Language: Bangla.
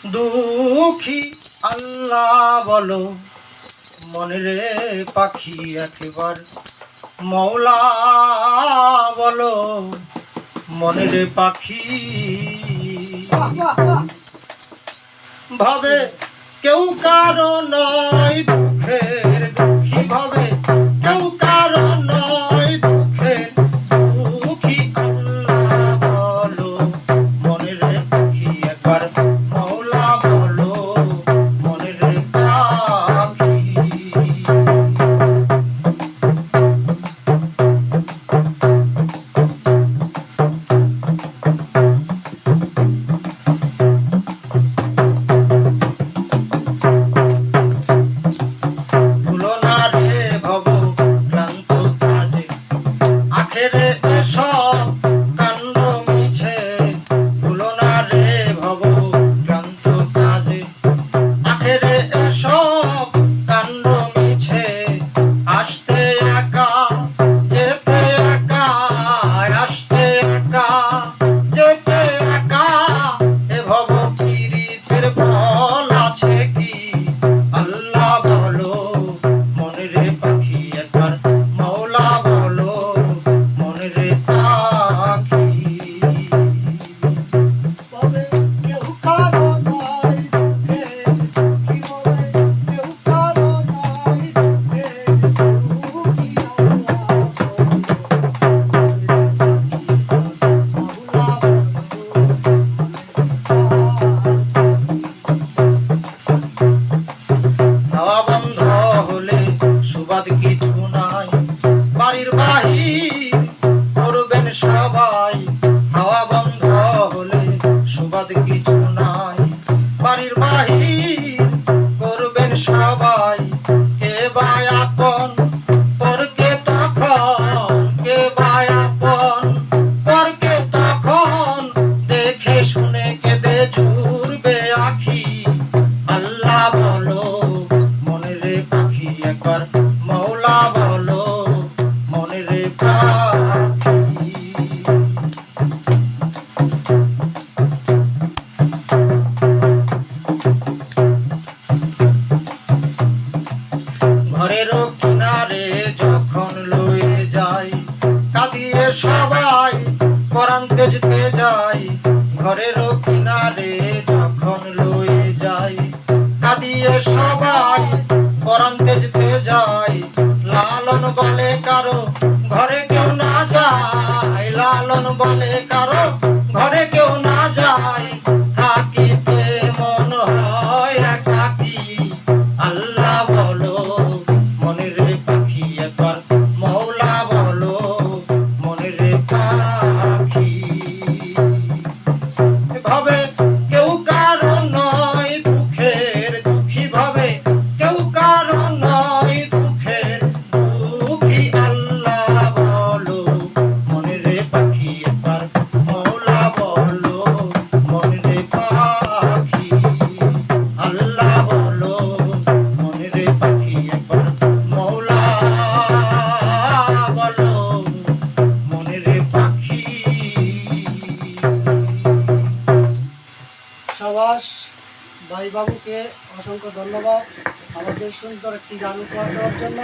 দুঃখী আল্লাহ বলো মনের পাখি একবার মওলা বলো মনের পাখি ভাবে কেউ কারো নয় দুঃখের দুঃখী ভাবে কেউ কারো নয় দুঃখের দুঃখী আল্লাহ বলো মনের পাখি একবার মওলা বলো মনের পাখি কিছু নাই বাড়ির বাহির করবেন সবাই হাওয়া বন্ধ হলে সুবাদ কিছু নাই বাড়ির বাহির করবেন সবাই কে বা আপন পরকে তখন কে বা আপন পরকে তখন দেখে শুনে কেঁদে ঝরবে আখি আল্লাহ বলো মনের পাখি একবার মওলা বলো মনের পাখি ঘরের কিনারে যখন লয়ে যাই কাঁদিয়ে সবাই পরাণ তেজতে যাই ঘরের কিনারে যখন লয়ে যাই কাঁদিয়ে সবাই পরাণ তেজতে যাই লালন বলে কারো ঘরে কেউ না যায় লালন বলে কারো ঘরে কেউ না যায় থাকিতে মন হয় একাকী আল্লাহ বলো মনের পাখি একবার মওলা বলো মনের পাখি ভাবে কেউ কারো নয় দুঃখের দুঃখী ভাবে কেউ কারো নয় দুঃখের দুঃখী আল্লাহ বলো মনের পাখি একবার মওলা বলো মনের পাখি আল্লাহ বলো মনের পাখি একবার মওলা বলো মনের পাখি সাবাস ভাই বাবুকে অসংখ্য ধন্যবাদ আমাদের সুন্দর একটি গান উপহার দেওয়ার জন্য।